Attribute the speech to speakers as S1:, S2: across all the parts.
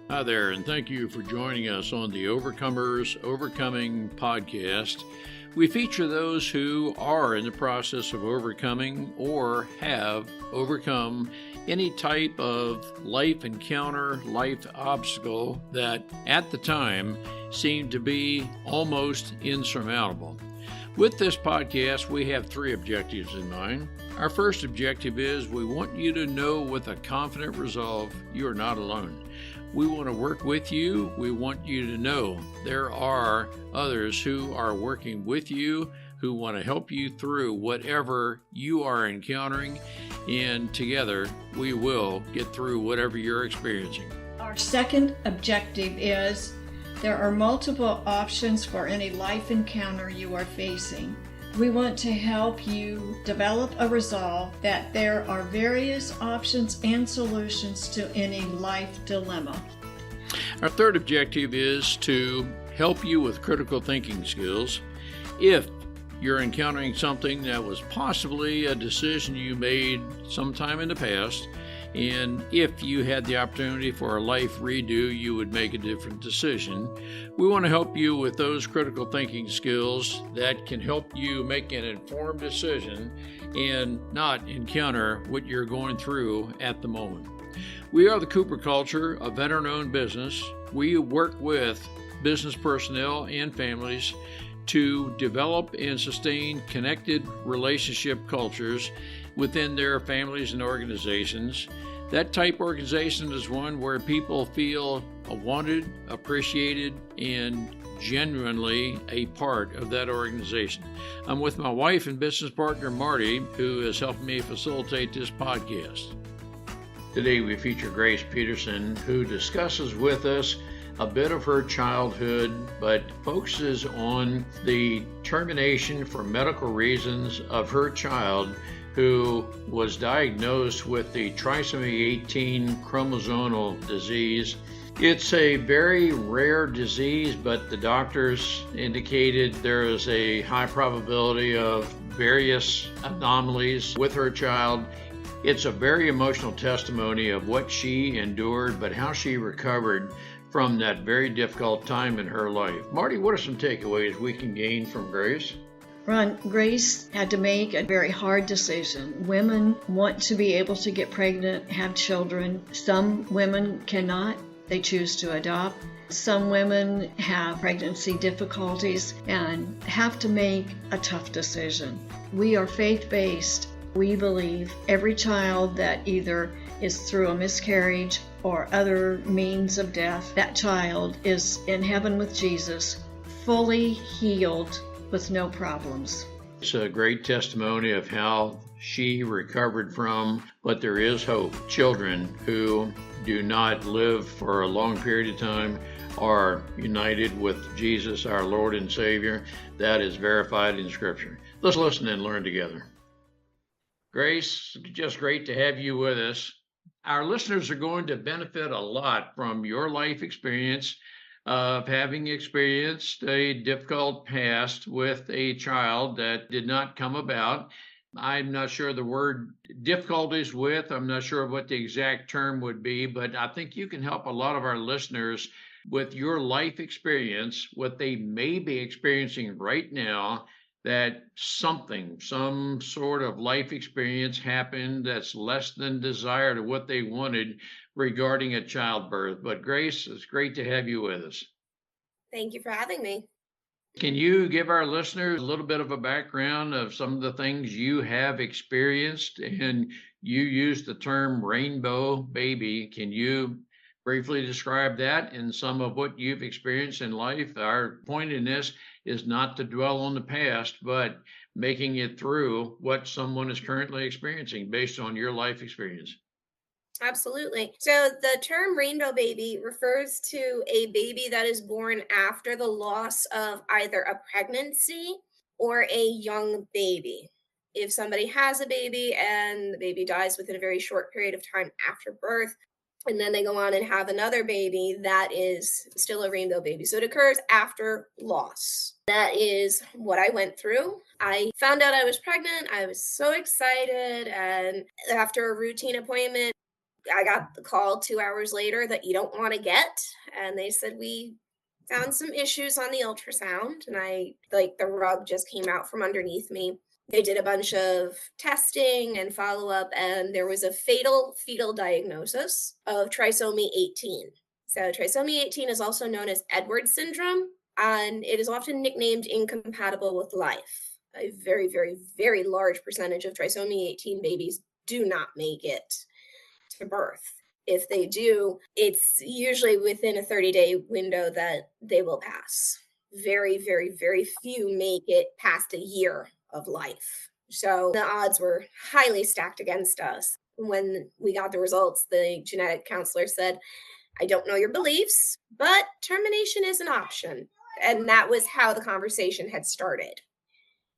S1: Hi there, and thank you for joining us on the Overcomers Overcoming podcast. We feature those who are in the process of overcoming or have overcome any type of life encounter, life obstacle that at the time seemed to be almost insurmountable. With this podcast, we have three objectives in mind. Our first objective is we want you to know with a confident resolve you are not alone. We want to work with you. We want you to know there are others who are working with you, who want to help you through whatever you are encountering, and together we will get through whatever you're experiencing.
S2: Our second objective is there are multiple options for any life encounter you are facing. We want to help you develop a resolve that there are various options and solutions to any life dilemma.
S1: Our third objective is to help you with critical thinking skills. If you're encountering something that was possibly a decision you made sometime in the past, and if you had the opportunity for a life redo, you would make a different decision. We want to help you with those critical thinking skills that can help you make an informed decision and not encounter what you're going through at the moment. We are the Cooper Culture, a veteran-owned business. We work with business personnel and families to develop and sustain connected relationship cultures within their families and organizations. That type organization is one where people feel wanted, appreciated, and genuinely a part of that organization. I'm with my wife and business partner, Marty, who has helped me facilitate this podcast. Today we feature Grace Peterson, who discusses with us a bit of her childhood, but focuses on the termination for medical reasons of her child who was diagnosed with the trisomy 18 chromosomal disease. It's a very rare disease, but the doctors indicated there is a high probability of various anomalies with her child. It's a very emotional testimony of what she endured, but how she recovered from that very difficult time in her life. Marty, what are some takeaways we can gain from Grace?
S2: Ron, Grace had to make a very hard decision. Women want to be able to get pregnant, have children. Some women cannot. They choose to adopt. Some women have pregnancy difficulties and have to make a tough decision. We are faith-based. We believe every child that either is through a miscarriage or other means of death, that child is in heaven with Jesus, fully healed with no problems.
S1: It's a great testimony of how she recovered from, but there is hope. Children who do not live for a long period of time are united with Jesus, our Lord and Savior. That is verified in Scripture. Let's listen and learn together. Grace, just great to have you with us. Our listeners are going to benefit a lot from your life experience of having experienced a difficult past with a child that did not come about. I'm not sure the word difficulties with, I'm not sure what the exact term would be, but I think you can help a lot of our listeners with your life experience, what they may be experiencing right now, that some sort of life experience happened that's less than desired or what they wanted regarding a childbirth. But Grace, it's great to have you with us.
S3: Thank you for having me.
S1: Can you give our listeners a little bit of a background of some of the things you have experienced? And you used the term rainbow baby. Can you briefly describe that and some of what you've experienced in life? Our point in this is not to dwell on the past, but making it through what someone is currently experiencing based on your life experience.
S3: Absolutely. So the term rainbow baby refers to a baby that is born after the loss of either a pregnancy or a young baby. If somebody has a baby and the baby dies within a very short period of time after birth, and then they go on and have another baby, that is still a rainbow baby. So it occurs after loss. That is what I went through. I found out I was pregnant. I was so excited. And after a routine appointment, I got the call 2 hours later that you don't wanna get, and they said, "We found some issues on the ultrasound," and the rug just came out from underneath me. They did a bunch of testing and follow-up, and there was a fatal fetal diagnosis of trisomy 18. So trisomy 18 is also known as Edwards syndrome, and it is often nicknamed incompatible with life. A very, very, very large percentage of trisomy 18 babies do not make it to birth. If they do, it's usually within a 30-day window that they will pass. Very, very, very few make it past a year of life. So the odds were highly stacked against us. When we got the results, the genetic counselor said, "I don't know your beliefs, but termination is an option." And that was how the conversation had started.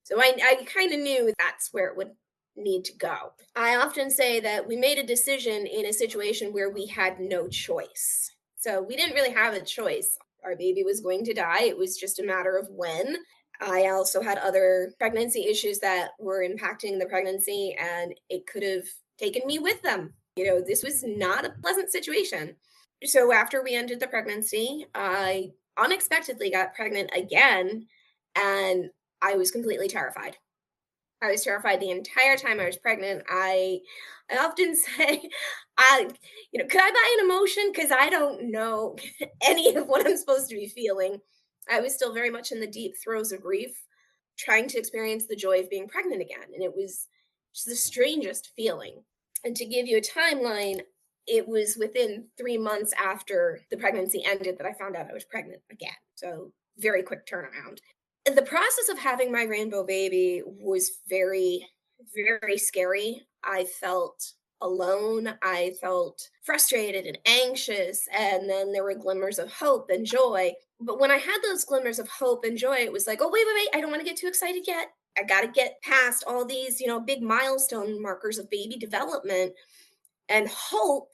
S3: So I kind of knew that's where it would need to go. I often say that we made a decision in a situation where we had no choice. So we didn't really have a choice. Our baby was going to die. It was just a matter of when. I also had other pregnancy issues that were impacting the pregnancy, and it could have taken me with them. This was not a pleasant situation. So after we ended the pregnancy, I unexpectedly got pregnant again, and I was completely terrified. I was terrified the entire time I was pregnant. I often say, I, could I buy an emotion? Because I don't know any of what I'm supposed to be feeling. I was still very much in the deep throes of grief, trying to experience the joy of being pregnant again. And it was just the strangest feeling. And to give you a timeline, it was within 3 months after the pregnancy ended that I found out I was pregnant again. So very quick turnaround. The process of having my rainbow baby was very, very scary. I felt alone. I felt frustrated and anxious. And then there were glimmers of hope and joy. But when I had those glimmers of hope and joy, it was like, oh, wait. I don't want to get too excited yet. I got to get past all these, big milestone markers of baby development and hope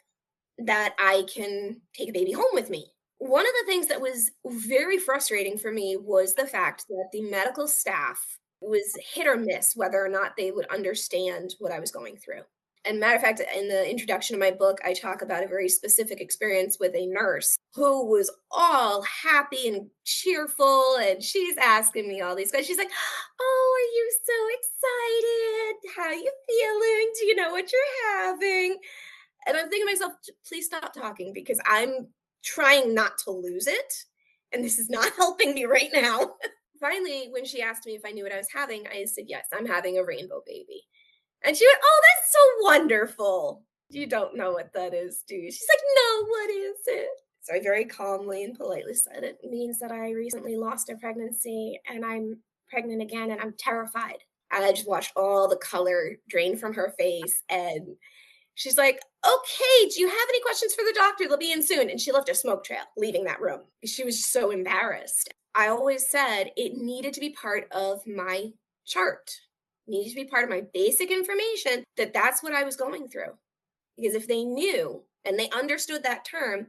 S3: that I can take a baby home with me. One of the things that was very frustrating for me was the fact that the medical staff was hit or miss whether or not they would understand what I was going through. And matter of fact, in the introduction of my book, I talk about a very specific experience with a nurse who was all happy and cheerful. And she's asking me all these questions. She's like, "Oh, are you so excited? How are you feeling? Do you know what you're having?" And I'm thinking to myself, please stop talking because I'm trying not to lose it. And this is not helping me right now. Finally, when she asked me if I knew what I was having, I said, yes, I'm having a rainbow baby. And she went, oh, that's so wonderful. You don't know what that is, do you? She's like, no, what is it? So I very calmly and politely said, it means that I recently lost a pregnancy and I'm pregnant again and I'm terrified. And I just watched all the color drain from her face, and she's like, okay, do you have any questions for the doctor? They'll be in soon. And she left a smoke trail leaving that room. She was so embarrassed. I always said it needed to be part of my chart, needed to be part of my basic information that that's what I was going through. Because if they knew and they understood that term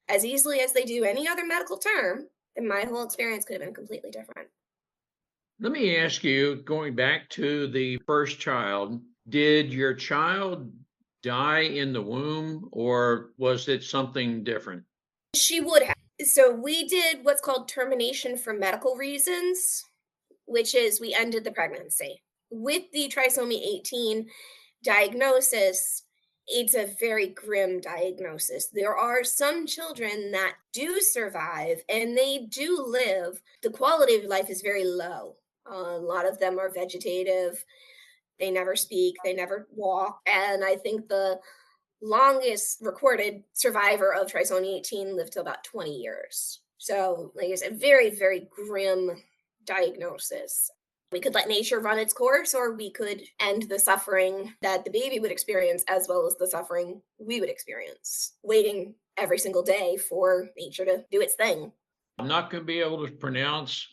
S3: as easily as they do any other medical term, then my whole experience could have been completely different.
S1: Let me ask you, going back to the first child, did your child die in the womb or was it something different?
S3: She would have. So we did what's called termination for medical reasons, which is we ended the pregnancy. With the trisomy 18 diagnosis, it's a very grim diagnosis. There are some children that do survive and they do live. The quality of life is very low. A lot of them are vegetative. They never speak, they never walk. And I think the longest recorded survivor of trisomy 18 lived till about 20 years. So, like I said, very, very grim diagnosis. We could let nature run its course, or we could end the suffering that the baby would experience as well as the suffering we would experience, waiting every single day for nature to do its thing.
S1: I'm not going to be able to pronounce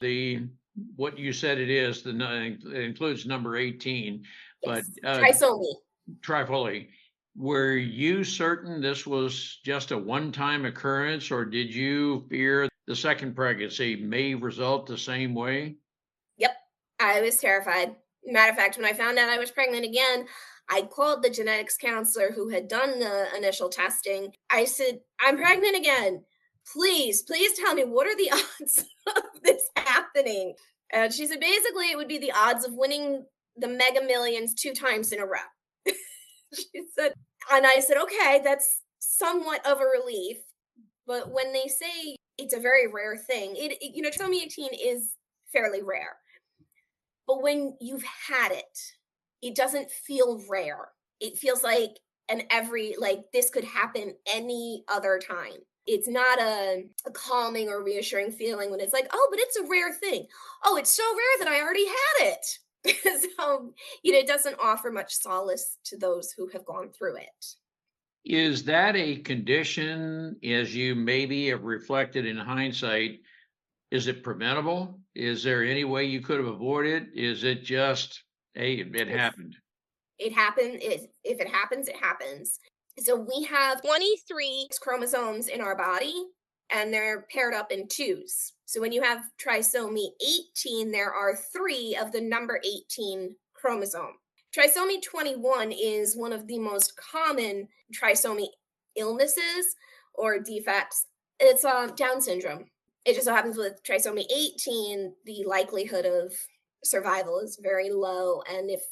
S1: what you said it is. It includes number 18,
S3: Yes.
S1: but
S3: Trisomy.
S1: trifoli. Were you certain this was just a one-time occurrence, or did you fear the second pregnancy may result the same way?
S3: Yep. I was terrified. Matter of fact, when I found out I was pregnant again, I called the genetics counselor who had done the initial testing. I said, I'm pregnant again. Please tell me, what are the odds of this happening? And she said, basically, it would be the odds of winning the Mega Millions 2 times in a row. She said, and I said, okay, that's somewhat of a relief. But when they say it's a very rare thing, trisomy 18 is fairly rare. But when you've had it, it doesn't feel rare. It feels like this could happen any other time. It's not a calming or reassuring feeling when it's like, oh, but it's a rare thing. Oh, it's so rare that I already had it. So, it doesn't offer much solace to those who have gone through it.
S1: Is that a condition, as you maybe have reflected in hindsight? Is it preventable? Is there any way you could have avoided it? Is it just, hey, it happened?
S3: It happened. If it happens, it happens. So we have 23 chromosomes in our body, and they're paired up in twos. So when you have trisomy 18, there are 3 of the number 18 chromosome. Trisomy 21 is one of the most common trisomy illnesses or defects. It's Down syndrome. It just so happens with trisomy 18, the likelihood of survival is very low. And if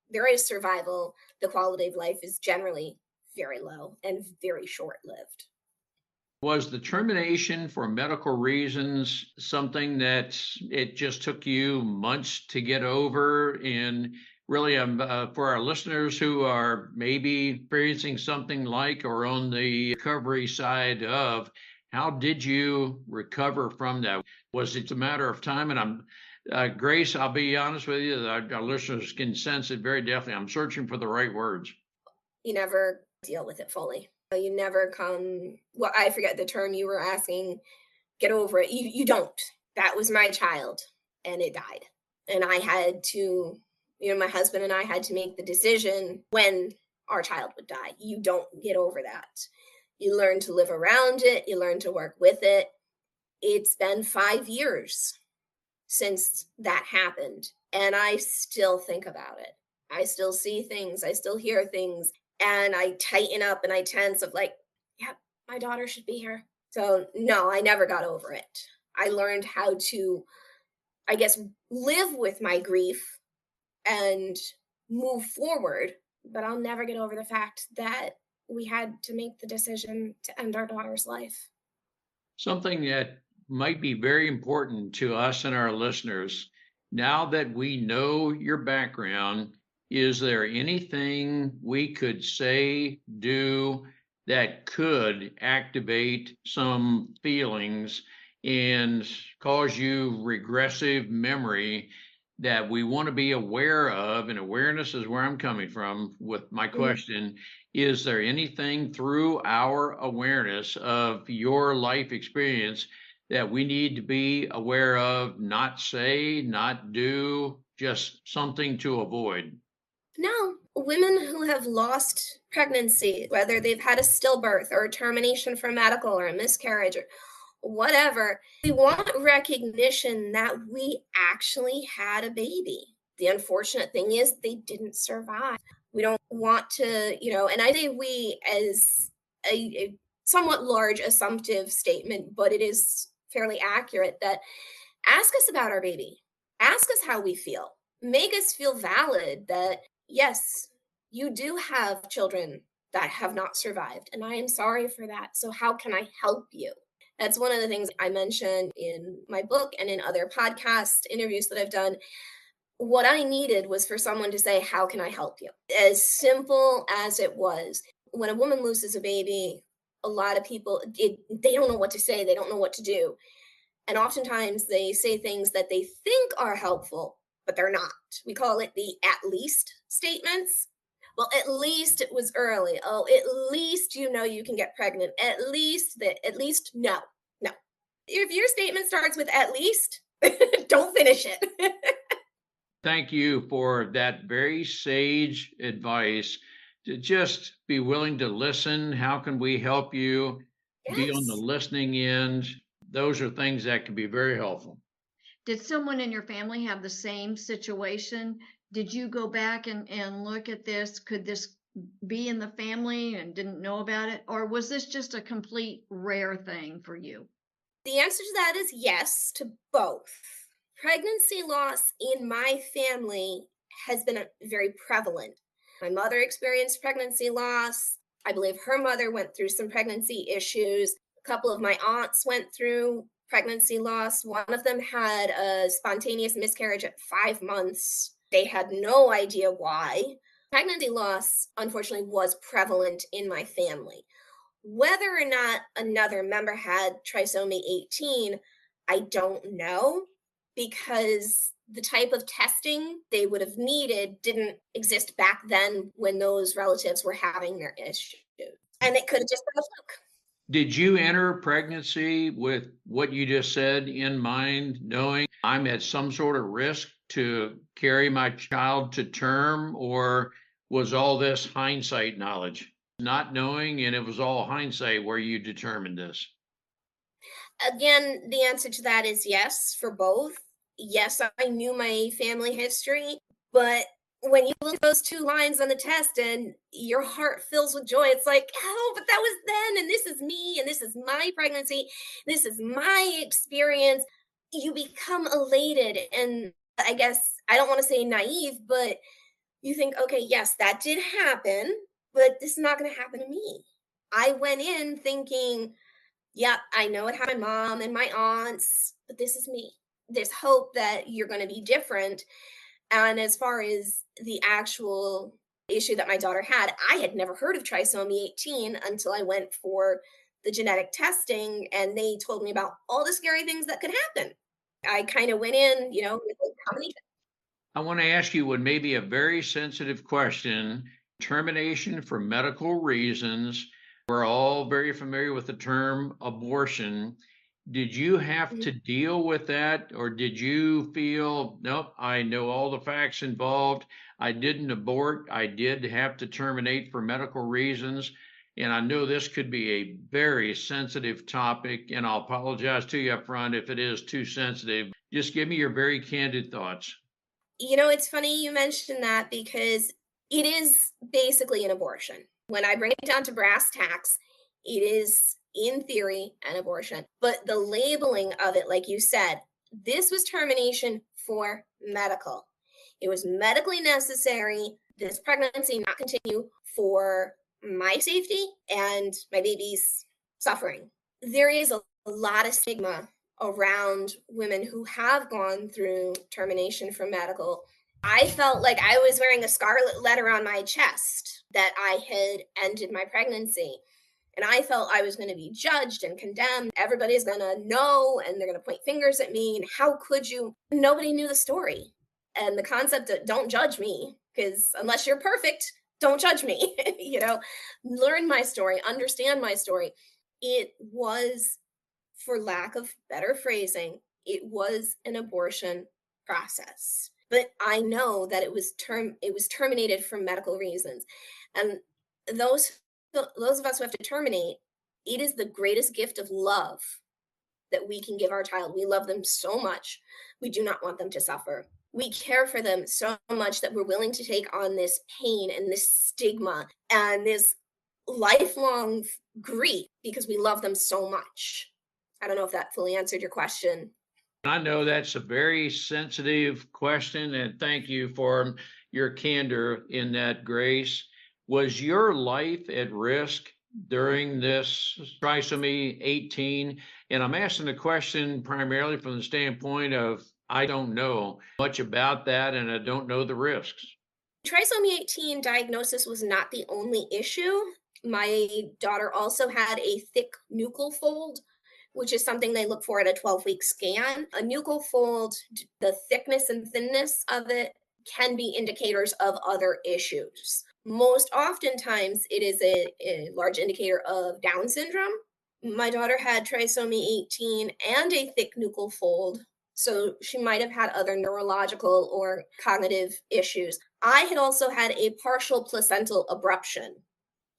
S3: there is survival, the quality of life is generally very low and very short-lived.
S1: Was the termination for medical reasons something that it just took you months to get over? And really, for our listeners who are maybe experiencing something like or on the recovery side of, how did you recover from that? Was it a matter of time? And Grace, I'll be honest with you, our listeners can sense it very definitely. I'm searching for the right words.
S3: You never deal with it fully. You never I forget the term you were asking, get over it. You don't. That was my child, and it died. And I had to, my husband and I had to make the decision when our child would die. You don't get over that. You learn to live around it. You learn to work with it. It's been 5 years since that happened, and I still think about it. I still see things. I still hear things, and I tighten up and I tense of like, yeah, my daughter should be here. So no, I never got over it. I learned how to, I guess, live with my grief and move forward, but I'll never get over the fact that we had to make the decision to end our daughter's life.
S1: Something that might be very important to us and our listeners. Now that we know your background, is there anything we could say, do that could activate some feelings and cause you regressive memory that we want to be aware of? And awareness is where I'm coming from with my question. Is there anything through our awareness of your life experience that we need to be aware of, not say, not do, just something to avoid?
S3: No, women who have lost pregnancy, whether they've had a stillbirth or a termination for medical or a miscarriage or whatever, we want recognition that we actually had a baby. The unfortunate thing is they didn't survive. We don't want to, and I say we as a somewhat large assumptive statement, but it is fairly accurate that ask us about our baby. Ask us how we feel. Make us feel valid that, yes, you do have children that have not survived, and I am sorry for that. So how can I help you? That's one of the things I mentioned in my book and in other podcast interviews that I've done. What I needed was for someone to say, how can I help you? As simple as it was. When a woman loses a baby, a lot of people, they don't know what to say. They don't know what to do. And oftentimes they say things that they think are helpful, but they're not. We call it the at least statements. Well, at least it was early. Oh, at least you can get pregnant. At least no. If your statement starts with at least, don't finish it.
S1: Thank you for that very sage advice to just be willing to listen. How can we help you? Be on the
S3: Yes.
S1: listening end. Those are things that can be very helpful.
S2: Did someone in your family have the same situation? Did you go back and look at this? Could this be in the family and didn't know about it? Or was this just a complete rare thing for you?
S3: The answer to that is yes to both. Pregnancy loss in my family has been very prevalent. My mother experienced pregnancy loss. I believe her mother went through some pregnancy issues. A couple of my aunts went through pregnancy loss. One of them had a spontaneous miscarriage at 5 months. They had no idea why. Pregnancy loss, unfortunately, was prevalent in my family. Whether or not another member had trisomy 18, I don't know because the type of testing they would have needed didn't exist back then when those relatives were having their issues. And it could have just been a fluke.
S1: Did you enter pregnancy with what you just said in mind, knowing I'm at some sort of risk to carry my child to term, or was all this hindsight knowledge? Not knowing, and it was all hindsight where you determined this.
S3: Again, the answer to that is yes for both. Yes, I knew my family history, but when you look at those two lines on the test and your heart fills with joy, it's like, oh, but that was then, and this is me, and this is my pregnancy, this is my experience. You become elated, and I guess I don't want to say naive, but you think, okay, yes, that did happen, but this is not going to happen to me. I went in thinking, yeah, I know it had my mom and my aunts, but this is me. There's hope that you're going to be different. And as far as the actual issue that my daughter had, I had never heard of trisomy 18 until I went for the genetic testing and they told me about all the scary things that could happen. I kind of went in, with like, how many.
S1: I want to ask you what may be a very sensitive question: termination for medical reasons. We're all very familiar with the term abortion. Did you have to deal with that, or did you feel, nope, I know all the facts involved. I didn't abort. I did have to terminate for medical reasons. And I know this could be a very sensitive topic, and I'll apologize to you up front if it is too sensitive. Just give me your very candid thoughts.
S3: It's funny you mentioned that because it is basically an abortion. When I bring it down to brass tacks, it is, in theory, an abortion. But the labeling of it, like you said, this was termination for medical. It was medically necessary, this pregnancy not continue for my safety and my baby's suffering. There is a lot of stigma around women who have gone through termination from medical. I felt like I was wearing a scarlet letter on my chest that I had ended my pregnancy. And I felt I was going to be judged and condemned. Everybody's going to know and they're going to point fingers at me. And how could you? Nobody knew the story. And the concept of don't judge me, because unless you're perfect, don't judge me. Learn my story, understand my story. It was, for lack of better phrasing, it was an abortion process. But I know that it was terminated for medical reasons. And those those of us who have to terminate, it is the greatest gift of love that we can give our child. We love them so much. We do not want them to suffer. We care for them so much that we're willing to take on this pain and this stigma and this lifelong grief because we love them so much. I don't know if that fully answered your question.
S1: I know that's a very sensitive question, and thank you for your candor in that, Grace. Was your life at risk during this trisomy 18? And I'm asking the question primarily from the standpoint of I don't know much about that, and I don't know the risks.
S3: Trisomy 18 diagnosis was not the only issue. My daughter also had a thick nuchal fold, which is something they look for at a 12-week scan. A nuchal fold, the thickness and thinness of it can be indicators of other issues. Most oftentimes, it is a large indicator of Down syndrome. My daughter had trisomy 18 and a thick nuchal fold, so she might have had other neurological or cognitive issues. I had also had a partial placental abruption.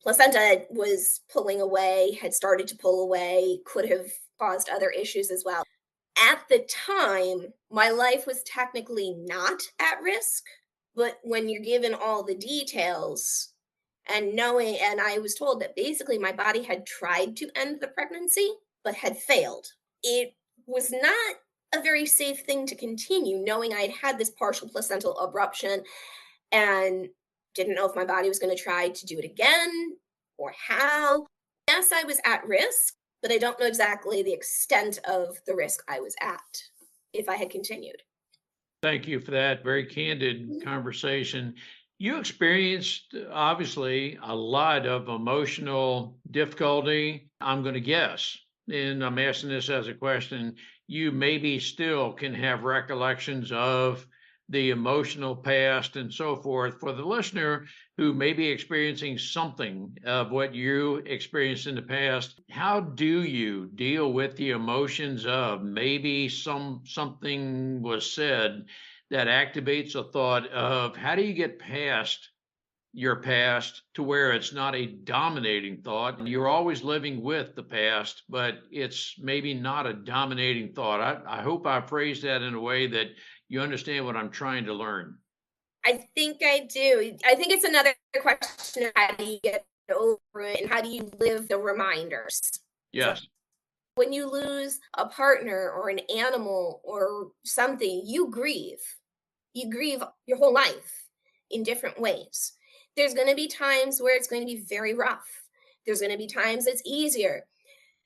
S3: Placenta was pulling away, had started to pull away, could have caused other issues as well. At the time, my life was technically not at risk, But when you're given all the details and knowing, and I was told that basically my body had tried to end the pregnancy, but had failed. It was not a very safe thing to continue, knowing I'd had this partial placental abruption and didn't know if my body was going to try to do it again or how. Yes, I was at risk, but I don't know exactly the extent of the risk I was at if I had continued.
S1: Thank you for that very candid conversation. You experienced obviously a lot of emotional difficulty, I'm going to guess. And I'm asking this as a question. You maybe still can have recollections of the emotional past and so forth. For the listener who may be experiencing something of what you experienced in the past, how do you deal with the emotions of maybe something was said that activates a thought of how do you get past your past to where it's not a dominating thought? You're always living with the past, but it's maybe not a dominating thought. I hope I phrased that in a way that you understand what I'm trying to learn.
S3: I think I do. I think it's another question of how do you get over it and how do you live the reminders? So
S1: Yes.
S3: when you lose a partner or an animal or something, you grieve. You grieve your whole life in different ways. There's going to be times where it's going to be very rough. There's going to be times it's easier.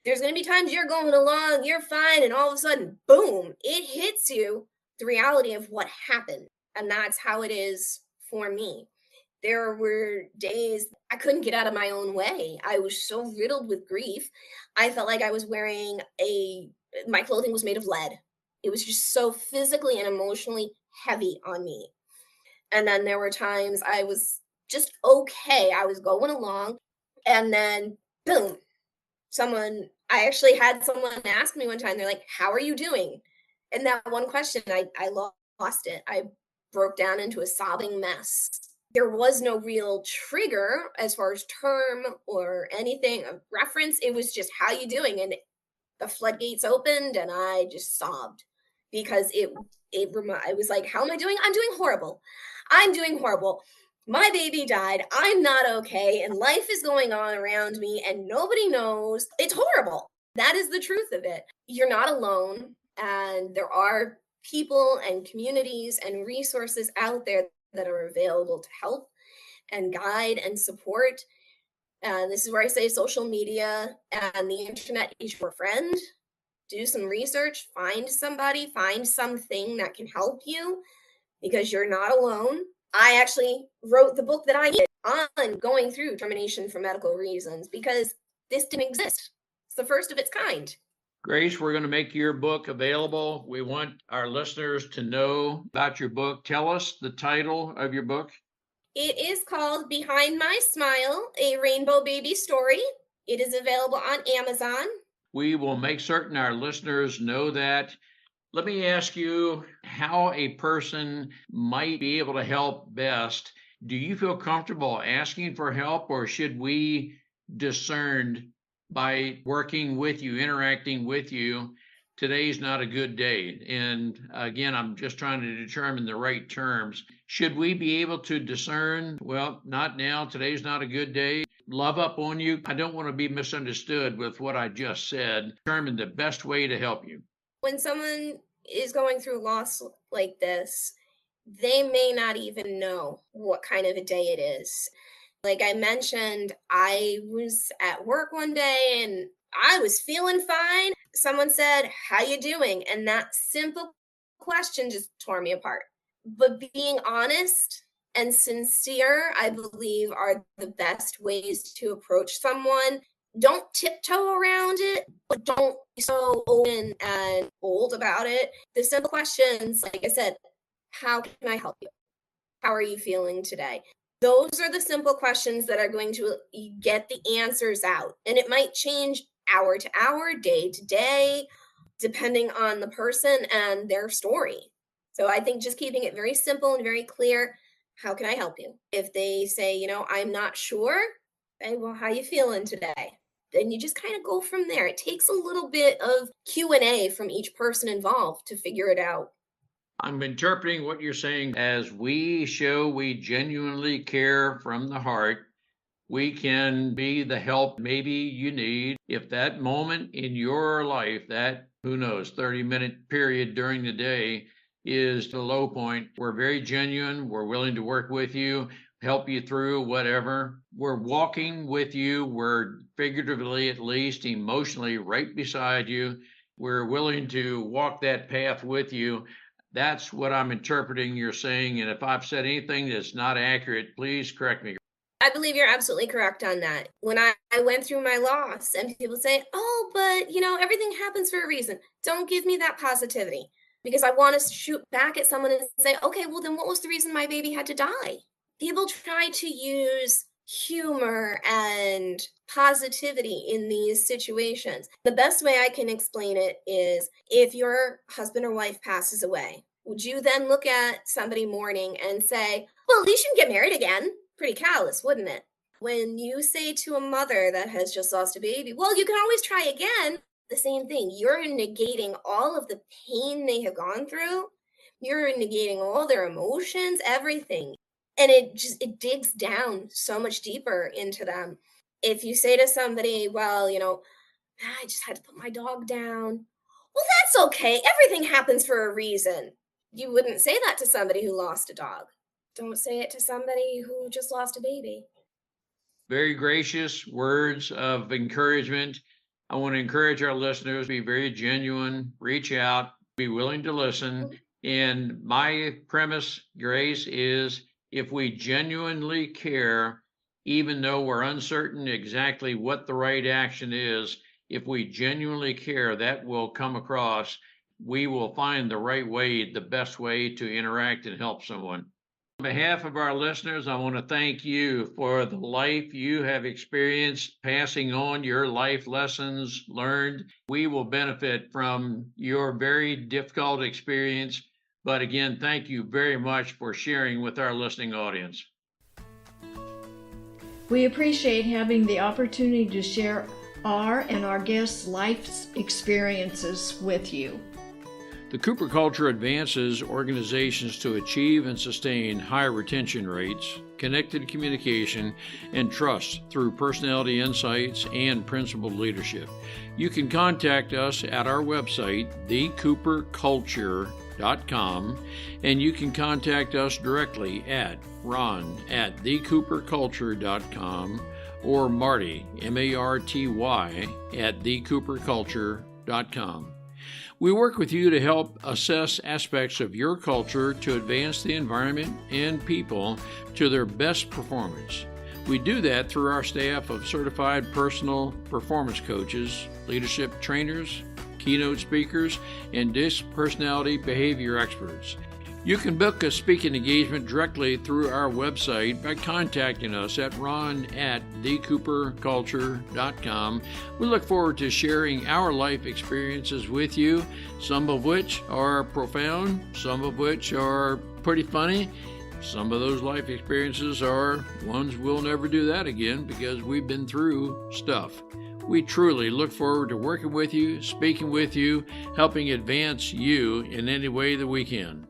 S3: There's going to be times you're going along, you're fine, and all of a sudden, boom, it hits you the reality of what happened. And that's how it is for me. There were days I couldn't get out of my own way. I was so riddled with grief. I felt like I was wearing my clothing was made of lead. It was just so physically and emotionally heavy on me. And then there were times I was just okay. I was going along, and then boom, I actually had someone ask me one time, they're like, "How are you doing?" And that one question, I lost it. I broke down into a sobbing mess. There was no real trigger as far as term or anything of reference. It was just, "How you doing?" And the floodgates opened and I just sobbed because I was like, "How am I doing? I'm doing horrible. I'm doing horrible. My baby died. I'm not okay. And life is going on around me and nobody knows. It's horrible." That is the truth of it. You're not alone. And there are people and communities and resources out there that are available to help and guide and support. And this is where I say social media and the internet is your friend. Do some research, find somebody, find something that can help you because you're not alone. I actually wrote the book that I did on going through termination for medical reasons because this didn't exist. It's the first of its kind.
S1: Grace, we're going to make your book available. We want our listeners to know about your book. Tell us the title of your book.
S3: It is called Behind My Smile, A Rainbow Baby Story. It is available on Amazon.
S1: We will make certain our listeners know that. Let me ask you how a person might be able to help best. Do you feel comfortable asking for help, or should we discern by working with you, interacting with you? Today's not a good day. And again, I'm just trying to determine the right terms. Should we be able to discern, well, not now, today's not a good day, love up on you? I don't want to be misunderstood with what I just said. Determine the best way to help you.
S3: When someone is going through loss like this, they may not even know what kind of a day it is. Like I mentioned, I was at work one day and I was feeling fine. Someone said, "How you doing?" And that simple question just tore me apart. But being honest and sincere, I believe, are the best ways to approach someone. Don't tiptoe around it, but don't be so open and bold about it. The simple questions, like I said, how can I help you? How are you feeling today? Those are the simple questions that are going to get the answers out. And it might change hour to hour, day to day, depending on the person and their story. So I think just keeping it very simple and very clear. How can I help you? If they say, "I'm not sure," say, "Well, how you feeling today?" Then you just kind of go from there. It takes a little bit of Q&A from each person involved to figure it out.
S1: I'm interpreting what you're saying as we show we genuinely care from the heart. We can be the help maybe you need. If that moment in your life, that, who knows, 30-minute period during the day is the low point, we're very genuine. We're willing to work with you, help you through whatever. We're walking with you. We're figuratively, at least emotionally, right beside you. We're willing to walk that path with you. That's what I'm interpreting you're saying. And if I've said anything that's not accurate, please correct me.
S3: I believe you're absolutely correct on that. When I went through my loss and people say, oh, but everything happens for a reason. Don't give me that positivity because I want to shoot back at someone and say, okay, well, then what was the reason my baby had to die? People try to use humor and positivity in these situations. The best way I can explain it is if your husband or wife passes away, would you then look at somebody mourning and say, well, at least you can get married again? Pretty callous, wouldn't it? When you say to a mother that has just lost a baby, well, you can always try again, the same thing. You're negating all of the pain they have gone through. You're negating all their emotions, everything. And it digs down so much deeper into them. If you say to somebody, well, I just had to put my dog down. Well, that's okay. Everything happens for a reason. You wouldn't say that to somebody who lost a dog. Don't say it to somebody who just lost a baby.
S1: Very gracious words of encouragement. I want to encourage our listeners to be very genuine, reach out, be willing to listen. And my premise, Grace, is if we genuinely care, even though we're uncertain exactly what the right action is, if we genuinely care, that will come across. We will find the right way, the best way to interact and help someone. On behalf of our listeners, I want to thank you for the life you have experienced, passing on your life lessons learned. We will benefit from your very difficult experience. But again, thank you very much for sharing with our listening audience.
S2: We appreciate having the opportunity to share our and our guests' life experiences with you.
S1: The Cooper culture advances organizations to achieve and sustain high retention rates, connected communication, and trust through personality insights and principled leadership. You can contact us at our website, thecooperculture.com, and you can contact us directly at ron@thecooperculture.com or Marty, M-A-R-T-Y, at thecooperculture.com. We work with you to help assess aspects of your culture to advance the environment and people to their best performance. We do that through our staff of certified personal performance coaches, leadership trainers, keynote speakers, and DISC personality behavior experts. You can book a speaking engagement directly through our website by contacting us at ron@thecooperculture.com. We look forward to sharing our life experiences with you, some of which are profound, some of which are pretty funny. Some of those life experiences are ones we'll never do that again because we've been through stuff. We truly look forward to working with you, speaking with you, helping advance you in any way that we can.